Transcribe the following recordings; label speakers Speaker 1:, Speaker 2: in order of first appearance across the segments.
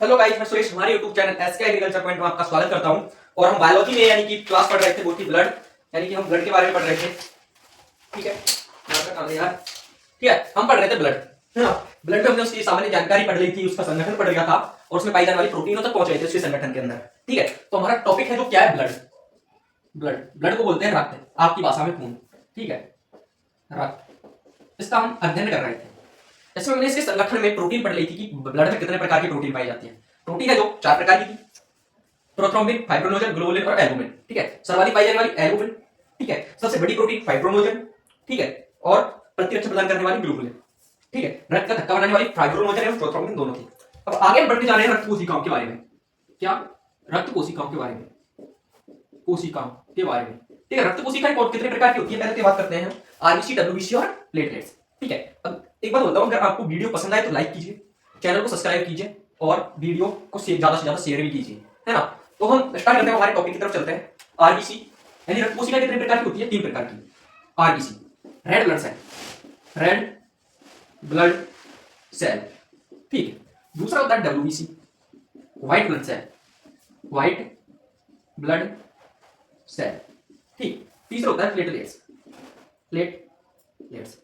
Speaker 1: Hello guys, मैं सुरेश हमारे YouTube channel SK agriculture point में आपका स्वागत करता हूं। और हम बायोलॉजी में यानी कि क्लास पढ़ रहे थे वो थी ब्लड, यानी कि हम ब्लड के बारे में पढ़ रहे थे। ठीक है यार, ठीक है, हम पढ़ रहे थे ब्लड, है ना। ब्लड में हमने उसकी सामान्य जानकारी पढ़ ली थी, उसका संगठन पढ़ लिया था और उसमें पाई जाने वाली प्रोटीनों तक पहुंच गए थे उसके संगठन के अंदर। ठीक है, तो हमारा टॉपिक है जो क्या है, ब्लड। ब्लड ब्लड को बोलते हैं रक्त, आपकी भाषा में खून। ठीक है, रक्त, इसका हम अध्ययन कर रहे थे। इसमें हमने इसके संगठन में प्रोटीन पढ़ ली थी कि ब्लड में कितने प्रकार की प्रोटीन पाई जाती है। प्रोटीन है जो 4 प्रकार की थी, प्रोथ्रोम्बिन, फाइब्रोनोजन, ग्लोबुलिन और एल्बुमिन। ठीक है, सर्वाधिक पाई जाने वाली एल्बुमिन। ठीक है, सबसे बड़ी प्रोटीन फाइब्रोनोजन। ठीक है, और प्रतिरक्षा प्रदान करने वाली ग्लोबुलिन। ठीक है, रक्त का धक्का बनाने वाली फाइब्रोनोजन एवं प्रोथ्रोम्बिन दोनों थी। अब आगे हम बढ़ते जा रहे हैं रक्त कोशिकाओं के बारे में। क्या? रक्त कोशिकाओं के बारे में, कोशिकाओं के बारे में। ठीक है, रक्त कोशिकाएं कितने प्रकार की होती है पहले बात करते हैं हम। आरबीसी, डब्ल्यूबीसी और प्लेटलेट्स। ठीक है, अब एक बात बोलता हूं, अगर आपको वीडियो पसंद आए तो लाइक कीजिए, चैनल को सब्सक्राइब कीजिए और वीडियो को ज्यादा से ज्यादा शेयर भी कीजिए, है ना। तो हम स्टार्ट करते हैं, हमारे टॉपिक की तरफ चलते हैं। आरबीसी यानी रक्त कोशिका कितने प्रकार की होती है? 3 प्रकार की। RBC, red blood cell, red blood cell. ठीक है, दूसरा होता है WBC, white blood cell, white blood cell. ठीक, तीसरा होता है प्लेटलेट्स, प्लेटलेट्स।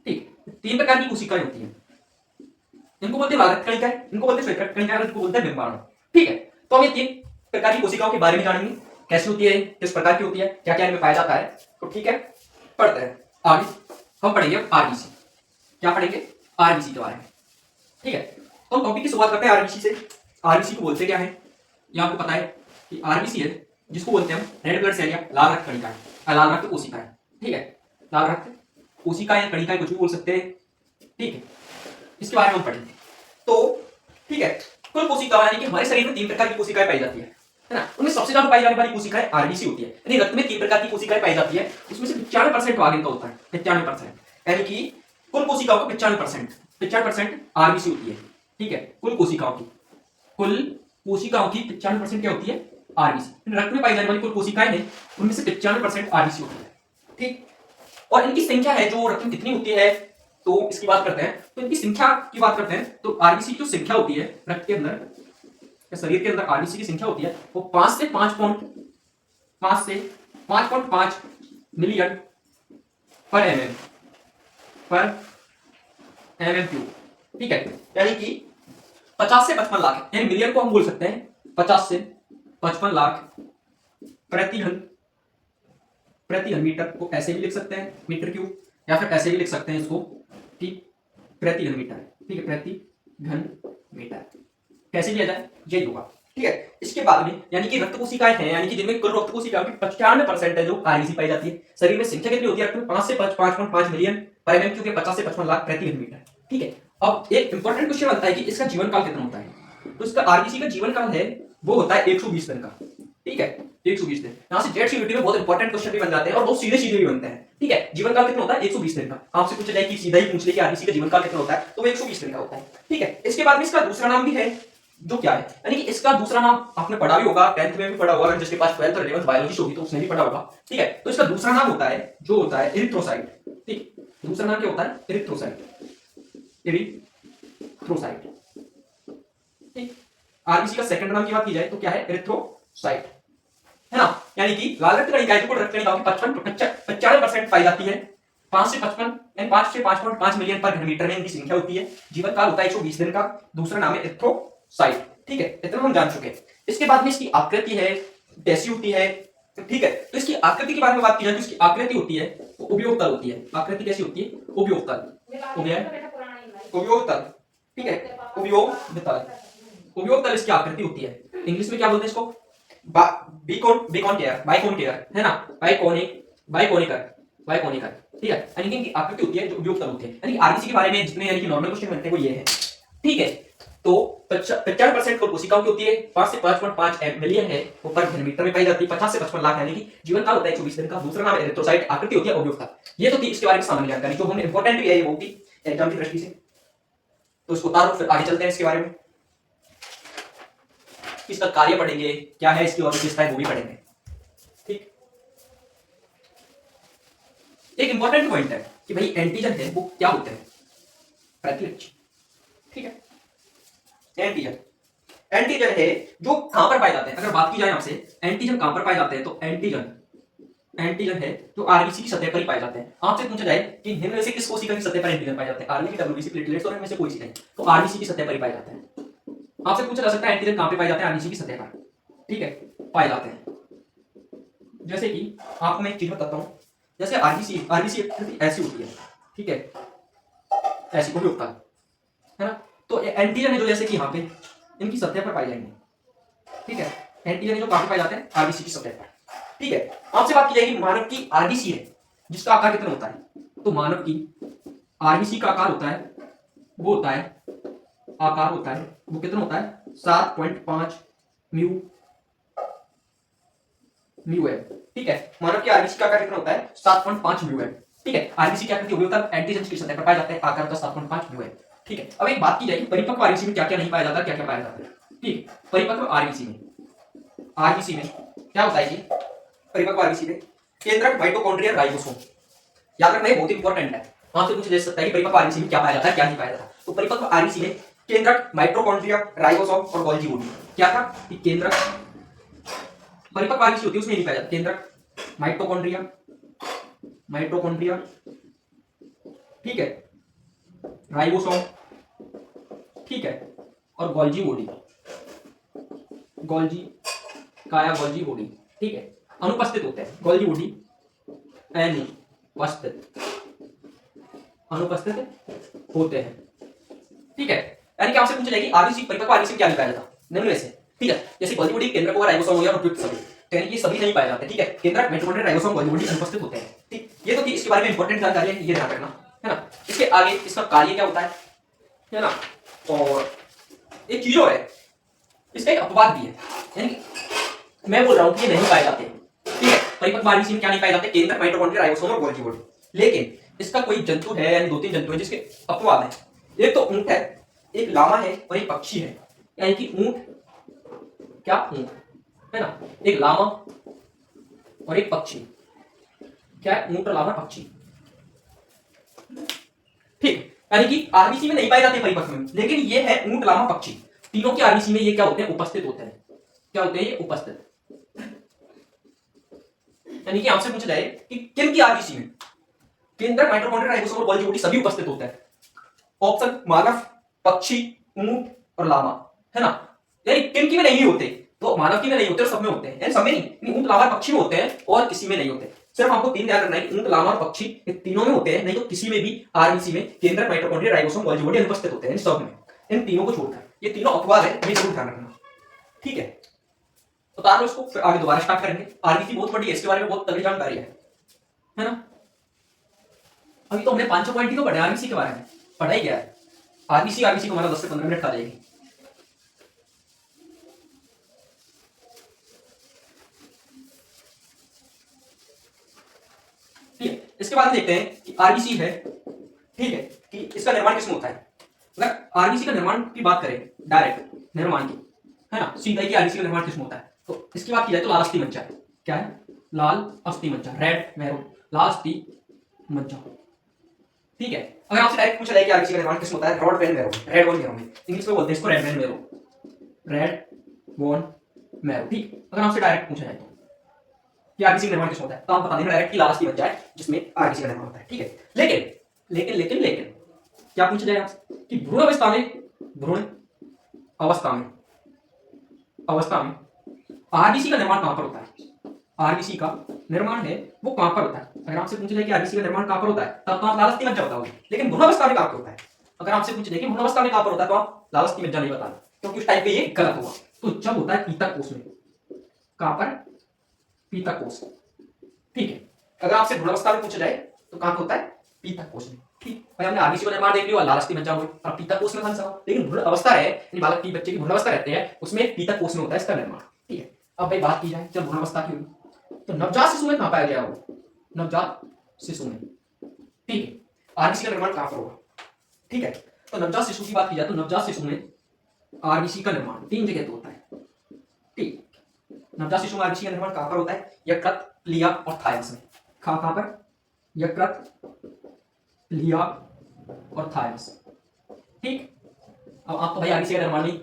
Speaker 1: ठीक, 3 प्रकार की कोशिकाएं होती हैं। इनको बोलते हैं लाल रक्त कणिकाएं, इनको बोलते हैं श्वेत रक्त कणिकाएं, इनको बोलते हैं डिम्बाणु। ठीक है, तो हम ये 3 प्रकार की कोशिकाओं के बारे में जानेंगे, कैसी होती है, किस प्रकार की होती है, क्या क्या इनमें पाया जाता है। तो ठीक है, पढ़ते हैं आगे। हम पढ़ेंगे आरबीसी। क्या पढ़ेंगे? आरबीसी के बारे में। ठीक है, तो हम टॉपिक की शुरुआत करते हैं आरबीसी से। आरबीसी को बोलते क्या है, ये आपको पता है कि आरबीसी है जिसको बोलते हैं हम रेड ब्लड सेल या लाल रक्त कणिकाएं, लाल रक्त कोशिकाएं। ठीक है, लाल रक्त कोशिकाएं या कणिकाएं, कुछ भी बोल सकते हैं। ठीक है, इसके बारे में हम पढ़ेंगे। तो ठीक है, कुल कोशिकाएं यानी कि हमारे शरीर में 3 प्रकार की कोशिकाएं पाई जाती है ना। उनमें सबसे ज्यादा पाई जाने वाली कोशिकाएं आरबीसी होती है। यानी रक्त में 3 प्रकार की कोशिकाएं पाई जाती है, उसमें से 95% भाग इनका होता है, 95%। यानी कि कुल कोशिकाओं का 95% आरबीसी होती है। ठीक है, कुल कोशिकाओं की 95% क्या होती है? आरबीसी। रक्त में पाई जाने वाली कुल कोशिकाएं हैं, उनमें से 95% आरबीसी होती है। ठीक, और इनकी संख्या है जो रक्त में कितनी होती है, तो इसकी बात करते हैं। तो इनकी संख्या की बात करते हैं तो आरबीसी की जो संख्या होती है रक्त के अंदर, शरीर के अंदर आरबीसी की संख्या होती है वो 5 से 5.5 मिलियन पर एमएम क्यूब। ठीक है, यानी कि 50 से 55 लाख, यानी मिलियन को हम बोल सकते हैं 50 से 55 लाख प्रति घन मीटर को ऐसे भी लिख सकते हैं मीटर क्यूब, या फिर ऐसे भी लिख सकते हैं इसको कि प्रति घन मीटर। ठीक है, प्रति घन मीटर कैसे लिया जाए, यही होगा। ठीक है, इसके बाद में यानी कि रक्त कोशिकाएं हैं, यानी कि जिनमें कुल रक्त कोशिकाओं की 95% है जो आरबीसी पाई जाती है। शरीर में संख्या कितनी होती है रक्त में? 5 से 5.5 मिलियन पर एमएम क्यूब, 50 से 55 लाख प्रति घन मीटर। ठीक है, अब एक इंपॉर्टेंट क्वेश्चन बनता है कि इसका जीवन काल कितना होता है। तो इसका आरबीसी का जीवन काल है वो होता है 120 दिन का। ठीक है, 120 दिन। यहां से जेड सीयूटी में बहुत इंपॉर्टेंट क्वेश्चन भी बन जाते हैं और बहुत सीधे सीधे भी बनते हैं। ठीक है, जीवन काल कितना होता है? 120 दिन का। आपसे पूछा जाए कि सीधा ही पूछ ले कि आरबीसी का जीवन काल कितना होता है, तो वो 120 दिन का होता है। ठीक है, इसके बाद में इसका दूसरा नाम भी है जो क्या है, यानी कि इसका दूसरा नाम आपने पढ़ा भी होगा, 10th में भी पढ़ा होगा, जिसके पास 12th और 11th बायोलॉजी होगी तो उसने भी पढ़ा होगा। ठीक है, तो इसका दूसरा नाम होता है जो होता है एरिथ्रोसाइट। ठीक, दूसरा नाम क्या होता है? Erythrocyte, erythrocyte. ठीक, आरबीसी का सेकंड नाम की बात की जाए तो क्या है? एरिथ्रोसाइट, है ना। यानी कि लाल रक्त कणिकाएं जो रक्त कणिकाओं की 95% पाई जाती है। 5 से 5.5 मिलियन पर घन मीटर में इनकी संख्या होती है। जीवन काल होता है 120 दिन का। दूसरा नाम है एरिथ्रोसाइट। ठीक है, इतना हम जान चुके हैं। इसके बाद में इसकी आकृति है कैसी होती है। ठीक है, तो इसकी आकृति के बारे में बात की जाए तो इसकी आकृति होती है वो उपयोग तल होती है। आकृति कैसी होती है? उपयोग तल, उपयोग तल। ठीक है, उपयोग तल, उपयोग तल इसकी आकृति होती है। इंग्लिश में क्या बोलते हैं इसको? बाइकोनिकर, है ना, बाइकोनिकर। ठीक है, यानी कि इनकी आकृति होती है जो उपयोग तल होती है। यानी कि आरबीसी के बारे में जितने यानी कि नॉर्मल क्वेश्चन बनते हैं वो ये है। ठीक है, तो 95% कोशिकाओं की होती है, 5 से 5.5 मिलियन है वो पर घन मीटर में पाई जाती है, 50 से 55 लाख, यानी कि जीवन काल होता है 120 दिन का। दूसरा नाम है एरिथ्रोसाइट, आकृति होती है उपयोग तल। ये तो थी इसके बारे में सामान्य जानकारी जो हमने इंपॉर्टेंट भी है, ये वो भी एग्जाम की दृष्टि से, तो इसको उतारो। फिर आगे चलते हैं इसके बारे में, इसका कार्य पढ़ेंगे, क्या है इसकी और विशेषताएं वो भी पढ़ेंगे। ठीक, एक इंपॉर्टेंट पॉइंट है कि भाई एंटीजन है वो क्या होते हैं? प्रतिरक्षी। ठीक है, एंटीजन एंटीजन है जो कहां पर पाए जाते हैं, अगर बात की जाए आपसे एंटीजन कहां पर पाए जाते हैं, तो एंटीजन एंटीजन है जो आरबीसी की सतह पर ही पाए जाते हैं। आपसे पूछा जाए कि निम्न में से किस कोशिका की सतह पर एंटीजन पाए जाते हैं, आरबीसी, डब्ल्यूबीसी, प्लेटलेट्स और इनमें से कोई सी नहीं, तो आरबीसी की सतह पर ही पाए जाते हैं। आपसे पूछा जा सकता है एंटीजन कहां पे पाए जाते हैं, आरबीसी की सतह पर, ठीक है, पाए जाते हैं। जैसे कि आपको मैं एक चीज बताता हूं, जैसे आरबीसी आरबीसी ऐसी होती है, ठीक है, ऐसी को भी होता है ना, तो एंटीजन है जो जैसे कि यहाँ पे इनकी सतह पर पाए जाएंगे, ठीक है, एंटीजन है जो कहां पे पाए जाते हैं, आरबीसी की सतह पर, ठीक है। आपसे बात की जाएगी मानव की आरबीसी है जिसका आकार कितना होता है, तो मानव की आरबीसी का आकार होता है, वो होता है, आकार होता है वो कितना होता है, 7.5 म्यू म्यू है, ठीक है। मानव की आरबीसी का आकार कितना होता है, 7.5 म्यू है, ठीक है। आरबीसी क्या करती है, होता है एंटीजन की सतह पर पाया जाता है, आकार का 7.5 म्यू है, ठीक है। अब एक बात की जाएगी परिपक्व आरबीसी में क्या क्या नहीं पाया जाता, क्या क्या पाया जाता है, ठीक है। परिपक्व आरबीसी में क्या होता है, ये परिपक्व आरबीसी में केंद्रक, माइटोकॉन्ड्रिया, राइबोसोम, याद रखना ये बहुत इंपॉर्टेंट है। आपसे पूछा जा सकता है कि परिपक्व आरबीसी में क्या पाया जाता है, क्या नहीं पाया जाता, तो परिपक्व आरबीसी में केंद्रक, माइटोकॉन्ड्रिया, राइबोसोम और गोल्गी बॉडी, क्या था कि केंद्रक, परिपक्व आरबीसी होती है उसमें नहीं पाया जाता, केंद्रक, माइटोकॉन्ड्रिया माइटोकॉन्ड्रिया ठीक है, राइबोसोम, ठीक है, और गोल्गी बॉडी, गोल्गी काया गोल्गी बॉडी, ठीक है, अनुपस्थित होते हैं, गोल्गी बॉडी अनुपस्थित होते हैं, ठीक है। यानी कि आपसे पूछा जाएगी आरबीसी, परिपक्व आरबीसी में क्या नहीं पाया जाता, निम्न में से, ठीक है, जैसे गोल्गी बॉडी, केंद्रक और राइबोसोम हो गया और उपयुक्त सभी, तो यानी कि सभी नहीं पाए जाते, ठीक है, केंद्रक, माइटोकॉन्ड्रिया, राइबोसोम, गोल्गी बॉडी अनुपस्थित होते हैं, ठीक। ये तो थी इसके बारे में इंपॉर्टेंट जानकारी है, ये ध्यान रखना है ना। इसके आगे इसका कार्य क्या होता है ना, और एक चीज और है, इसका एक अपवाद भी है, यानी कि मैं बोल रहा हूं कि ये नहीं पाए जाते, ठीक है, परिपक्व आरबीसी में क्या नहीं पाए जाते, केंद्रक, माइटोकॉन्ड्रिया, राइबोसोम और गोल्गी बॉडी, लेकिन इसका कोई जंतु है, यानी 2-3 जंतु है जिसके अपवाद है, एक तो ऊंट है, एक लामा है और एक पक्षी है, यानी कि ऊंट, क्या ऊंट है ना, एक लामा और एक पक्षी, क्या है, ऊंट और लामा, पक्षी, ठीक, यानी कि आरबीसी में नहीं पाए जाते परिपक्व में, लेकिन ये है ऊंट, लामा, पक्षी, तीनों की आरबीसी में ये क्या होते हैं, उपस्थित होते हैं, क्या होते हैं ये, उपस्थित। यानी कि आपसे पूछा जाए कि किन की आरबीसी में केंद्रक, माइटोकॉन्ड्रिया, राइबोसोम और गोल्गी बॉडी सभी उपस्थित होते हैं, ऑप्शन मानव, पक्षी, ऊंट और लामा, है ना, यानी किन की में नहीं होते, तो मानव की में नहीं होते और सब में होते हैं, यानी सब में नहीं, ऊंट, लामा, पक्षी में होते हैं और किसी में नहीं होते। सिर्फ आपको 3 ध्यान रखना है कि ऊंट, लामा और पक्षी ये तीनों में होते हैं, नहीं तो किसी में भी आरबीसी में केंद्रक, माइटोकॉन्ड्रिया, राइबोसोम, गोल्गी बॉडी अनुपस्थित होते हैं, सब में, इन तीनों को छोड़कर, ये तीनों अपवाद है, ये जरूर ध्यान रखना, ठीक है। उतार लो इसको, फिर आगे दोबारा स्टार्ट करेंगे। आरबीसी बहुत बड़ी है, इसके बारे में बहुत तगड़ी जानकारी है ना। अभी तो हमने 5 पॉइंट ही तो पढ़े आरबीसी के बारे में, पढ़ा ही क्या है, आरबीसी को हमारा 10 से 15 मिनट खा जाएगी। ठीक है, इसके बाद देखते हैं कि आरबीसी है, ठीक है, कि इसका निर्माण किसमें होता है। अगर आरबीसी का निर्माण की बात करें, डायरेक्ट निर्माण की, है ना, सीधा ही कि आरबीसी का निर्माण किसमें होता है, तो इसकी बात की जाए तो लाल अस्थि मज्जा, क्या है, लाल अस्थि मज्जा, रेड मैरो, लाल अस्थि मज्जा, ठीक है। अगर आपसे डायरेक्ट पूछा जाए कि आरबीसी का निर्माण किसमें होता है, rod when marrow, red bone marrow में, इंग्लिश में बोलते हैं इसको red when marrow, red bone marrow, ठीक। अगर आपसे डायरेक्ट पूछा जाए तो कि आरबीसी का निर्माण किसमें होता है, तो आप बता देना डायरेक्ट कि लाल अस्थि मज्जा है जिसमें आरबीसी का निर्माण होता है, ठीक है। लेकिन लेकिन लेकिन लेकिन क्या पूछा जाए आपसे कि भ्रूण अवस्था में आरबीसी का निर्माण कहां पर होता है, आरबीसी का निर्माण है वो कहां पर होता है। अगर आपसे पूछा जाए कि आरबीसी का निर्माण कहां पर होता है, तब तो आप लाल अस्थि मज्जा बताओगे, लेकिन भ्रूण अवस्था में कहां पर होता है, अगर आपसे पूछा जाए कि भ्रूण अवस्था में कहां पर होता है, तो आप लाल अस्थि मज्जा नहीं बताना, क्योंकि उस टाइप पे ये गलत होगा। तो जब होता है पीतक कोष में, कहां पर, पीतक कोष, ठीक है। अगर आपसे भ्रूण अवस्था में पूछा जाए तो कहां पर होता है, पीतक कोष में, ठीक। भाई हमने आरबीसी का निर्माण देख लिया, लाल अस्थि मज्जा हुई, और पीतक कोष में कौन सा, लेकिन भ्रूण अवस्था है, यानी बालक की, बच्चे की भ्रूण अवस्था रहते हैं, उसमें पीतक कोष में होता है इसका निर्माण, ठीक है। अब भाई बात की जाए जब भ्रूण अवस्था की हुई, तो नवजात शिशु में कहां पाया गया वो, नवजात शिशु में, ठीक है। आरबीसी का निर्माण कहां पर होगा, ठीक है। तो नवजात शिशु की बात की जाए तो नवजात शिशु में आरबीसी का निर्माण 3 जगह तो होता है, ठीक। नवजात शिशु में आरबीसी का निर्माण कहां पर होता है, यकृत, प्लिया और थायमस में, कहां पर, यकृत, प्लिया और थायमस, ठीक। अब आप तो भाई आरबीसी का निर्माण नहीं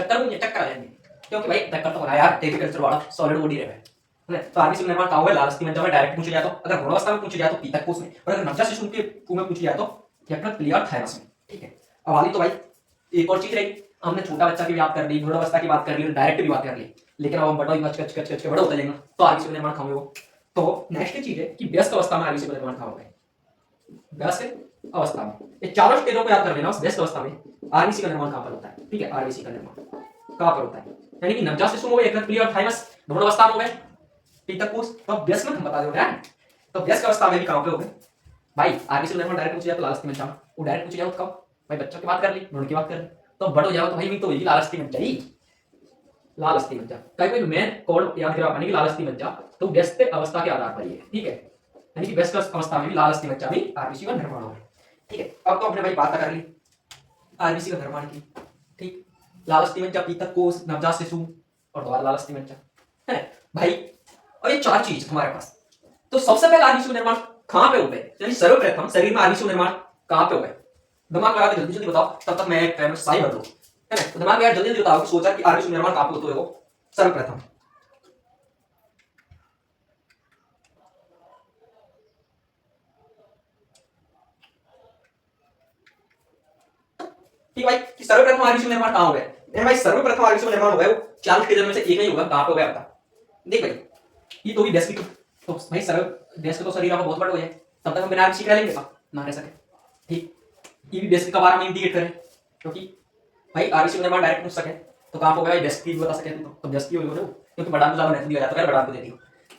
Speaker 1: चक्कर में चक्कर आ जाएंगे, क्योंकि भाई चक्कर तो बोला यार एग्रीकल्चर वाला सॉलिड बॉडी रहे है ना। तो आरबीसी का निर्माण कहाँ हुआ? लाल अस्थि मज्जा में डायरेक्ट पूछा जाए तो, अगर भ्रूणावस्था में पूछा जाए तो पीतक कोष में, और अगर नवजात शिशु के में पूछा जाए तो यकृत पीली और थायरस में। ठीक है, अब वाली तो भाई एक और चीज रही, हमने छोटा बच्चा की बात कर ली, भ्रूणावस्था की बात कर ली, डायरेक्ट भी बात कर ली, लेकिन अब हम बड़ा ही कच कच कच बड़ा होता जाएगा तो आरबीसी का निर्माण कहाँ होगा? तो नेक्स्ट चीज है कि व्यस्त अवस्था में आरबीसी का निर्माण कहाँ होगा? व्यस्त अवस्था में। ये चारों स्टेजों को याद कर लेना। व्यस्त अवस्था में आरबीसी का निर्माण कहाँ पर होता है? ठीक है, आरबीसी का निर्माण कहाँ पर होता है? यानी कि नवजात शिशु में हुए यकृत पीली और थाइमस, भ्रूणावस्था में हुए पीतक कोष, तो व्यस्त में हम बता दो यार, तो व्यस्त अवस्था में भी कहाँ पे हो गए भाई? आरबीसी का निर्माण डायरेक्ट पूछ जाए तो लाल अस्थि मज्जा, वो डायरेक्ट पूछ जाए तो कब भाई? बच्चों की बात कर ली, भ्रूण की बात कर ली, तो बड़ हो जाओ तो भाई भी तो वही लाल अस्थि मज्जा ही, लाल अस्थि मज्जा। कई कोई मेन कोड याद करवा पाने की लाल अस्थि मज्जा तो व्यस्त अवस्था के आधार पर ही है। ठीक है, यानी कि व्यस्त अवस्था में भी लाल अस्थि मज्जा भी आरबीसी का निर्माण होगा। ठीक है, अब तो अपने भाई बात कर ली आरबीसी का निर्माण की। ठीक, लाल अस्थि मज्जा, पीतक कोष, नवजात शिशु और दोबारा लाल अस्थि मज्जा है भाई। और ये चार चीज हमारे पास, तो सबसे पहले आरबीसी का निर्माण कहां पे होगा? यानी सर्वप्रथम शरीर में आरबीसी का निर्माण कहां पे होगा? दिमाग लगा के जल्दी जल्दी बताओ, तब तक मैं टाइमर सही बदलूं, है ना? तो दिमाग में यार जल्दी जल्दी बताओ कि सोचा कि आरबीसी का निर्माण कहां पे होता है? सर्वप्रथम ठीक भाई, कि सर्वप्रथम आरबीसी का निर्माण कहां होगा? भाई सर्वप्रथम आरबीसी का निर्माण होगा वो चार स्टेज में से एक ही होगा। कहां पे होगा बता? देख भाई, ये तो भी बेस की तो भाई सर्व बेस का तो शरीर आपका बहुत बड़ा हो जाए, तब तक हम बिना आरबीसी का लेंगे ना रह सके। ठीक, ये भी बेस का बारे में इंडिकेट करें, क्योंकि भाई आरबीसी का निर्माण डायरेक्ट पूछ सके तो कहां पे होगा भाई? बेस की बता सके तो बेस की होगा ना, क्योंकि बड़ा मुझे नहीं दिया जाता है, बड़ा को दे दियो।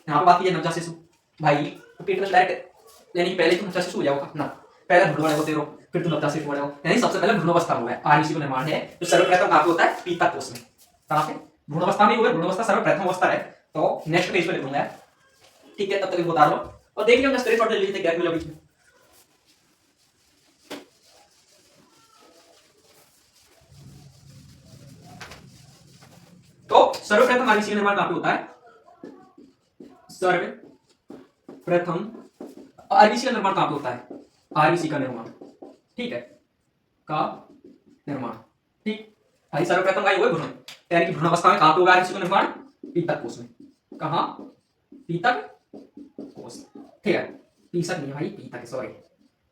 Speaker 1: यहां पे बात की है नवजात शिशु भाई, तो पेट में डायरेक्ट, यानी पहले तो नवजात शिशु हो जाओगा ना, पहले भ्रूण बनेगा तेरो, फिर तुम नवजात शिशु बनेगा, यानी सबसे पहले भ्रूणावस्था में है आरबीसी का निर्माण है। तो सर्वप्रथम कहां पे होता है? पीतक कोष में। कहां पे? भ्रूणावस्था में हुआ, भ्रूणावस्था सर्वप्रथम अवस्था है, तो नेक्स्ट पेज पे लिखूंगा। ठीक है, तब तक बता रहा हूं और देख लियो मैं स्क्रीनशॉट ले लीजिए गैप मिला बीच में। तो सर्वप्रथम आरबीसी का निर्माण कहां पे होता है? सर्वप्रथम आरबीसी का निर्माण कहां पे होता है? आरबीसी का निर्माण, ठीक है, का निर्माण। ठीक भाई, सर्वप्रथम का हुआ भ्रूण, यानी कि भ्रूणावस्था में कहां पे होगा आरबीसी का निर्माण? पीतक कोष में। कहां? पीतक कोष। ठीक है, पीसक नहीं भाई, पीतक, सॉरी,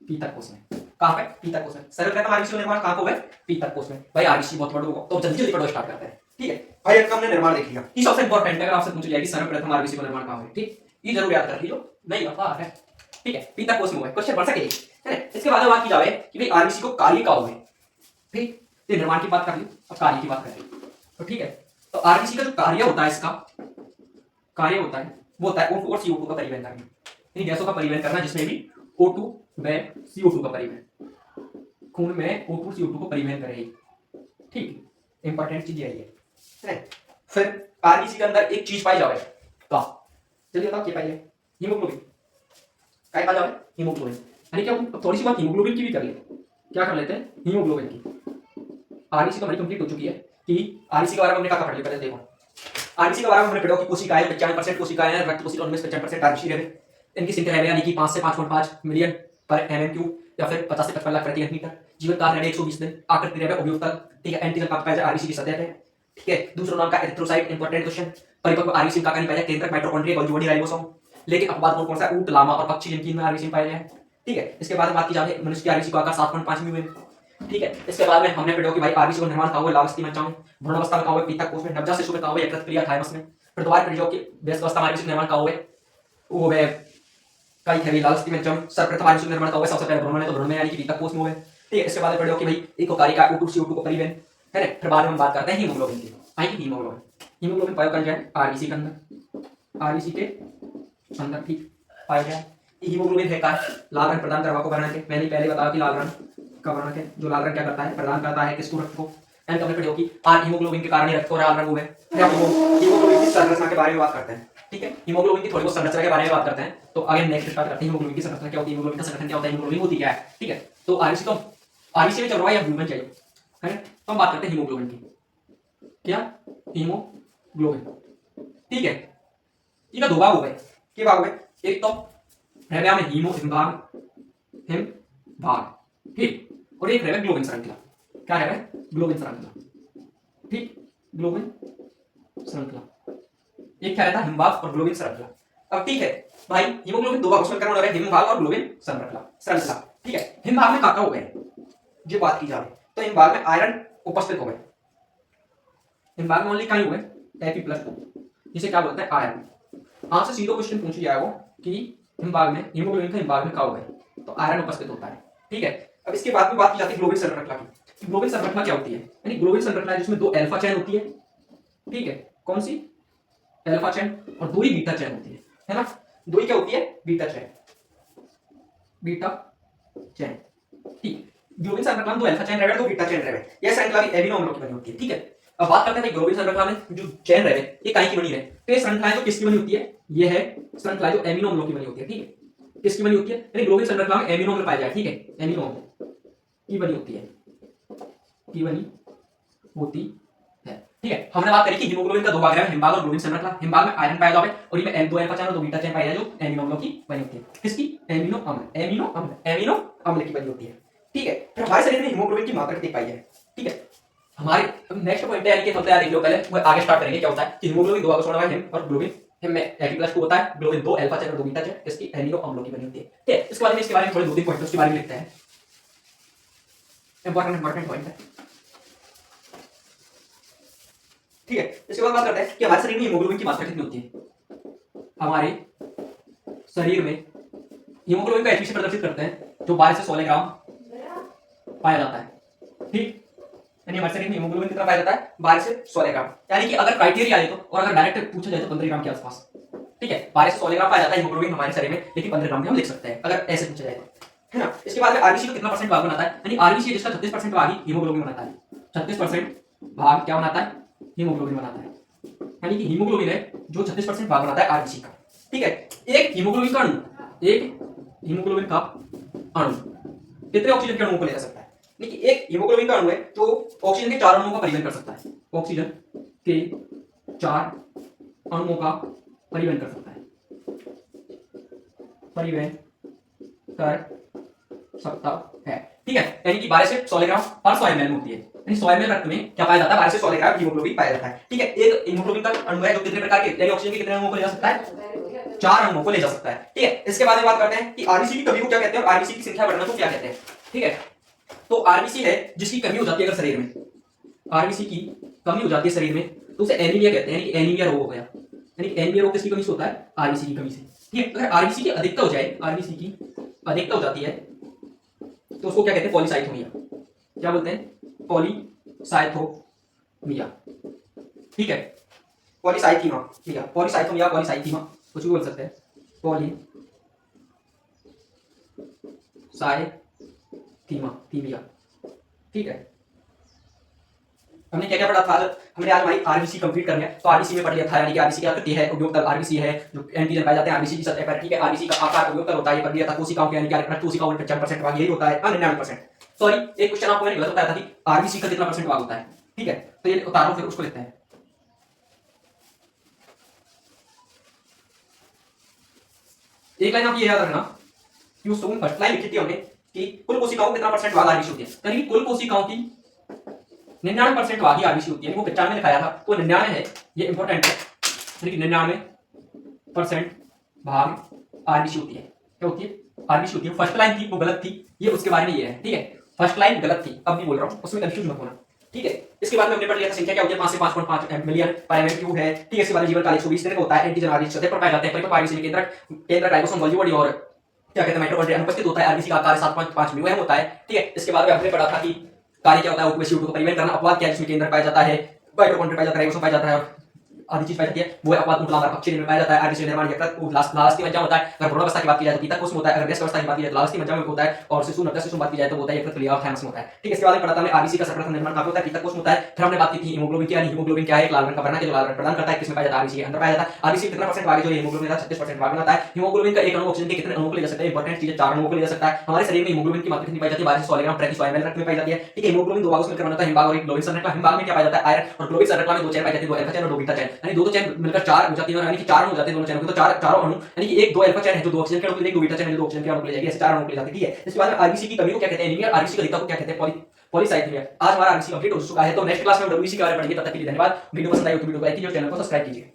Speaker 1: पीतक कोष में। कहां पे? पीतक कोष में। सर्वप्रथम आरबीसी का निर्माण कहां पे होगा? पीतक कोष में। भाई आरबीसी बहुत बड़ा होगा, तो जल्दी जल्दी पढ़ो, स्टार्ट करते हैं। ठीक है भाई, अब हमने निर्माण देख लिया। ये सबसे इंपॉर्टेंट है, अगर आपसे पूछ लिया कि सर्वप्रथम आरबीसी का निर्माण कहां होगा, ठीक, ये जरूर याद कर लीजिए, नहीं पता है। ठीक है, पीतक कोष में होगा, क्वेश्चन पढ़ सके, है ना? इसके बाद बात की जाए कि भाई आरबीसी को कार्य का होगा। ठीक, ये निर्माण की बात कर ली और कार्य की बात कर ली, तो ठीक है, तो आरबीसी का जो कार्य होता है, इसका कार्य होता है वो होता है O2 और CO2 का परिवहन करना, इन गैसों का परिवहन करना, जिसमें भी O2 व CO2 का परिवहन, खून में O2 CO2 को परिवहन करेगी। ठीक, इंपॉर्टेंट चीज यही है। फिर आरबीसी के अंदर एक चीज पाई जावे, तो जल्दी बताओ क्या पाई है? हीमोग्लोबिन। क्या पाई जावे? हीमोग्लोबिन। यानी कि हम थोड़ी सी बात हीमोग्लोबिन की भी कर ले, क्या कर लेते हैं? हीमोग्लोबिन की। आरबीसी तो हमारी कंप्लीट हो चुकी है कि आरबीसी के बारे में हमने क्या पढ़ लिया, पहले देखो। आरबीसी के बारे में हमने पढ़ा कि कोशिकाएं 95% कोशिकाएं हैं, रक्त कोशिका 19-55% आरबीसी रहे। इनकी संख्या है यानी कि 5 से 5.5 मिलियन पर mm³ या फिर 50 से 55 लाख प्रति घन। जीवन काल है 120 दिन। आकृति है अभियुक्तल। ठीक है, एंटीजन कहां पाया जाए? आरबीसी की सतह पे। ठीक है, दूसरा नाम का एरिथ्रोसाइट, इंपॉर्टेंट क्वेश्चन। परिपक्व आरबीसी का कहां पाया जाए? केंद्रक, माइटोकॉन्ड्रिया, गोल्गी राइबोसोम। लेकिन अपवाद कौन सा है? ऊंट, लामा और पक्षी, जिनकी में आरबीसी पाया जाए। ठीक है, इसके बाद बात की जाए मनुष्य की आरबीसी का आकार 7.5 मिमी। ठीक है, इसके बाद में हमने पढ़ा कि भाई आरबीसी का निर्माण कहां हुआ? लाल अस्थि मज्जा में। भ्रूणावस्था में कहां हुआ? पीतक कोष में। नवजात शिशु में कहां हुआ? यकृत पीली थाइमस में। फिर दोबारा पढ़ा कि व्यस्त अवस्था में आरबीसी का निर्माण कहां हुआ? वो वे कई है लाल अस्थि मज्जा में। सर्वप्रथम आरबीसी का निर्माण कहां हुआ? सबसे पहले भ्रूण में, तो भ्रूण में यानी कि पीतक कोष में हुआ। ठीक है, इसके बाद पढ़ा कि भाई एक कारिका O2 CO2 को परिवहन, है ना? फिर बाद में हम बात करते हैं हीमोग्लोबिन की। आई हीमोग्लोबिन, हीमोग्लोबिन पाया कहां जाए? आरबीसी के अंदर, आरबीसी के अंदर। ठीक, पाया जाए। हीमोग्लोबिन है का लाल रंग प्रदान करवा को वर्णक है। मैंने पहले बताया कि लाल रंग का वर्णक है, जो लाल रंग क्या करता है? प्रदान करता है किसको? रक्त को। एंड हमने पढ़ी कि हीमोग्लोबिन के कारण ही रक्त को लाल रंग हुआ है। हीमोग्लोबिन की संरचना के बारे में बात करते हैं। ठीक है, हीमोग्लोबिन की थोड़ी बहुत संरचना के बारे में बात करते हैं, तो आगे नेक्स्ट स्टार्ट करते हैं। हीमोग्लोबिन की संरचना क्या होती है? हीमोग्लोबिन का संगठन क्या होता है? हीमोग्लोबिन होती क्या है? ठीक है, तो आरबीसी तो आरबीसी में चल रहा है या ह्यूमन चाहिए, है? तो हम बात करते हैं हीमोग्लोबिन की। क्या? हीमोग्लोबिन। ठीक है, ये दो भाग हो गए। क्या भाग हो गए? एक तो है में हीमो हिमभाग, हिमभाग, ठीक, और एक है ग्लोबिन श्रृंखला। क्या है? ग्लोबिन श्रृंखला। ठीक, ग्लोबिन श्रृंखला, एक क्या रहता है हिमवाह और ग्लोबिन श्रृंखला। अब ठीक है भाई, हीमोग्लोबिन दो भागों में मिलकर बना है, हिमवाह और ग्लोबिन श्रृंखला श्रृंखला। ठीक है, हिमवाह में काका हो गए, जो बात की जाए तो हिमवाह में आयरन उपस्थित हो गए, हिमवाह में ओनली कहीं हुए Fe+2, जिसे क्या बोलते हैं आयरन। आपसे सीधा क्वेश्चन पूछ लिया है वो कि हिमवाह में हीमोग्लोबिन का हिमवाह में क्या हो गए, तो आयरन उपस्थित होता है। ठीक है, अब इसके बाद में बात की जाती है ग्लोबिन श्रृंखला की। ग्लोबिन श्रृंखला क्या होती है, यानी ग्लोबिन श्रृंखला जिसमें दो अल्फा चेन होती है, ठीक है, कौन सी अल्फा चेन और दो ही बीटा चेन होती है ना, दो ही क्या होती है बीटा चेन, बीटा चेन। ठीक, ग्लोबिन श्रृंखला में दो अल्फा चेन रहे, दो बीटा चेन रहे, यह श्रृंखला भी एमिनो अम्लों की बनी होती है। ठीक है, अब बात करते हैं ग्लोबिन श्रृंखला में जो चेन रहे ये काहे की बनी है, तो ये श्रृंखलाएं तो किसकी बनी होती है, ये है श्रृंखला जो एमिनो अम्लों की बनी होती है। ठीक है, किसकी बनी होती है, यानी ग्लोबिन श्रृंखला में एमिनो अम्ल पाए जाए। ठीक है, एमिनो अम्ल की बनी होती है, की बनी होती है। ठीक है, हमने बात करी कि हीमोग्लोबिन का दो भाग है, हिमभाग और ग्लोबिन श्रृंखला। हिमभाग में आयरन पाया जाए और इसमें दो अल्फा चेन और दो बीटा चेन पाई जाए जो एमिनो अम्लों की बनी होती है। किसकी, एमिनो अम्ल, एमिनो अम्ल, एमिनो अम्ल की बनी होती है। ठीक है, फिर हमारे शरीर में हीमोग्लोबिन की मात्रा कितनी पाई है। ठीक है, हमारे नेक्स्ट पॉइंट है, यानी कि हम तैयार देख लो पहले, वो आगे स्टार्ट करेंगे। क्या होता है कि हीमोग्लोबिन दो भागों से बना है, हिम और ग्लोबिन। हिम में Fe+2 होता है, ग्लोबिन दो अल्फा चेन और दो बीटा चेन, इसकी एमिनो अम्लों की बनी होती है। ठीक है, इसके बाद में इसके बारे में थोड़े दो तीन पॉइंट उसके बारे में लिखते हैं, इंपॉर्टेंट पॉइंट है। ठीक है, इसके बाद बात करते हैं कि हमारे शरीर में हीमोग्लोबिन की मात्रा कितनी होती है। हमारे शरीर में हीमोग्लोबिन का एचबी प्रदर्शित करते हैं जो 12 से 16 ग्राम पाया जाता है। ठीक, यानी हमारे शरीर में हीमोग्लोबिन कितना पाया जाता है, 12 से 16 ग्राम। यानी कि अगर क्राइटेरिया आए तो, और अगर डायरेक्ट पूछा जाए तो 15 ग्राम के आसपास। ठीक है, 12 से 16 ग्राम पाया जाता है हीमोग्लोबिन हमारे शरीर में, लेकिन 15 ग्राम भी हम लिख सकते हैं अगर ऐसे पूछा जाए तो, है ना। इसके बाद में आरबीसी का कितना परसेंट भाग बनाता है, यानी आरबीसी जिसका 36% भाग ही हीमोग्लोबिन बनाता है। 36% भाग क्या बनाता है, हीमोग्लोबिन बनाता है। यानी कि हीमोग्लोबिन है जो 36% भाग बनाता है आरबीसी का। ठीक है, एक हीमोग्लोबिन का अणु, एक हीमोग्लोबिन का अणु कितने ऑक्सीजन के अणुओं को ले जा सकता है, यानी कि एक हीमोग्लोबिन का अणु है जो ऑक्सीजन के 4 अणुओं का परिवहन कर सकता है, ऑक्सीजन के 4 अणुओं का परिवहन कर सकता है, परिवहन कर सकता है। ठीक है, यानी कि 12 से 16 ग्राम पर 100 ml में होती है, यानी 100 ml रक्त में क्या पाया जाता है, 12 से 16 ग्राम हीमोग्लोबिन पाया जाता है। ठीक है, एक हीमोग्लोबिन का अणु है जो कितने प्रकार के, यानी ऑक्सीजन के कितने अणुओं को ले जा सकता है, 4 अणुओं को ले जा सकता है। ठीक है, इसके बाद में बात करते हैं कि आरबीसी की कमी को क्या कहते हैं और आरबीसी की संख्या बढ़ना को क्या कहते हैं। ठीक है, तो आरबीसी है जिसकी कमी हो जाती है अगर शरीर में, आरबीसी की कमी हो जाती है शरीर में तो उसे एनीमिया कहते हैं, यानी कि एनीमिया रोग हो गया। यानी एनीमिया रोग किसकी कमी से होता है, आरबीसी की कमी से। ठीक है, अगर आरबीसी की अधिकता हो जाए, आरबीसी की अधिकता हो जाती है तो उसको क्या कहते हैं, पॉलीसाइथोमिया। क्या बोलते हैं, पॉलीसाइथोमिया। ठीक है, पॉलीसाइथीमिया, पॉलीसाइथोमिया, पॉलीसाइथीमा कुछ भी बोल सकते हैं, पॉलीसाइथीमिया। ठीक है, हमने क्या क्या पढ़ा था, हमने आज हमारी आरबीसी कंप्लीट कर लिया। तो आरबीसी में पढ़ लिया था, यानी कि आरबीसी क्या करती है, उपयोगतल आरबीसी है जो एंटीजन पाए जाते हैं आरबीसी की सतह पर। ठीक है, आरबीसी का आकार उपयोगतल होता है, ये पढ़ लिया था। कोशिकाओं के यानी कि रक्त कोशिकाओं में 95% भाग यही होता है, 99%। सॉरी, एक क्वेश्चन आपको मैंने गलत बताया था कि आरबीसी का कितना परसेंट भाग होता है। ठीक है, तो ये उतारो फिर उसको लिखते हैं। एक लाइन आप ये याद रखना कि उस फर्स्ट लाइन लिखी थी हमने कि कुल कोशिकाओं को कितना परसेंट भाग आरबीसी होती है, यानी कुल कोशिकाओं की 99% भाग ही आरबीसी होती है। वो 95 में लिखाया था, तो 99 है, ये इंपॉर्टेंट है, यानी कि 99% भाग आरबीसी होती है। क्या होती है, आरबीसी होती है। फर्स्ट लाइन थी वो गलत थी, ये उसके बारे में ये है। ठीक है, फर्स्ट लाइन गलत थी, अब भी बोल रहा हूं, उसमें कंफ्यूज मत होना। ठीक है, इसके बाद में हमने पढ़ लिया था संख्या क्या होती है, 5 से 5.5 मिलियन पर एमएल क्यूब है। ठीक है, इसके बाद जीवन काल 120 दिन का होता है, एंटीजन आरबीसी सतह पर पाए जाते हैं, परिपक्व आरबीसी में केंद्रक राइबोसोम गोल्गी बॉडी और क्या कहते हैं माइटोकॉन्ड्रिया अनुपस्थित होता है। आरबीसी का आकार 7.5 म्यू होता है। ठीक है, इसके बाद में हमने पढ़ा था कि कार्य क्या होता है, उपवेशी को परिवहन करना। अपवाद क्या है, जिसमें केंद्र पाया जाता है, माइटोकॉन्ड्रिया पाया जाता है, राइबोसोम पाया जाता है और आदि चीज पाई जाती है, वो अपवाद मूत्रांतर पक्षी में पाया जाता है। आरबीसी निर्माण यकृत को लालस्थी मज्जा होता है। अगर भ्रूणावस्था की बात की जाए तो पीतक कोष में होता है, अगर वयस्क अवस्था की बात की जाए तो लालस्थी मज्जा में होता है और शिशु नवजात शिशु बात की जाए तो होता है यकृत क्लिया और थाइमस में होता है। ठीक है, इसके बाद में पढ़ा था हमने आरबीसी का सर्वप्रथम निर्माण कहाँ पे होता है, पीतक कोष में होता है। फिर हमने बात की थी हीमोग्लोबिन की, यानी हीमोग्लोबिन क्या है, एक लाल रंग का वर्ण है जो लाल रंग प्रदान करता है, किसमें पाया जाता है, आरबीसी के अंदर पाया जाता है। आरबीसी कितना परसेंट भाग है, जो हीमोग्लोबिन का 36% भाग बनाता है। हीमोग्लोबिन का एक अणु ऑक्सीजन के कितने अणुओं को ले जा सकता है, इंपॉर्टेंट चीज है, 4 अणुओं को ले जा सकता है। हमारे शरीर में हीमोग्लोबिन की मात्रा कितनी पाई जाती है, 12 से 16 ग्राम प्रति 100 ml रक्त में पाई जाती है। ठीक है, हीमोग्लोबिन दो भागों से मिलकर बनता है, हिमभाग और एक ग्लोबिन श्रृंखला। हिमभाग में क्या पाया जाता है, आयरन, और ग्लोबिन श्रृंखला में दो चेन पाई जाती है, दो अल्फा चेन और दो बीटा चेन, यानी दो चेन मिलकर 4 हो जाती है, यानी कि 4 हो जाते हैं दोनों चैनल के। तो चारों अणु, यानी कि एक दो अल्फा चेन है जो दो ऑक्सीजन के अणु को ले जाएगी, दो बीटा चेन है जो दो ऑक्सीजन के अणु को ले जाएगी, ऐसे 4 अणु को ले जाती है। ठीक है, इसके बाद में आरबीसी की कमी को क्या कहते हैं, एनीमिया। आरबीसी की अधिकता को क्या कहते हैं, पॉलीसाइथेमिया। आज हमारा आरबीसी कंप्लीट हो चुका है, तो नेक्स्ट क्लास में हम डब्ल्यूबीसी के बारे में पढ़ेंगे। तब तक के लिए धन्यवाद। वीडियो पसंद आई हो तो वीडियो को लाइक कीजिए और चैनल को सब्सक्राइब कीजिए।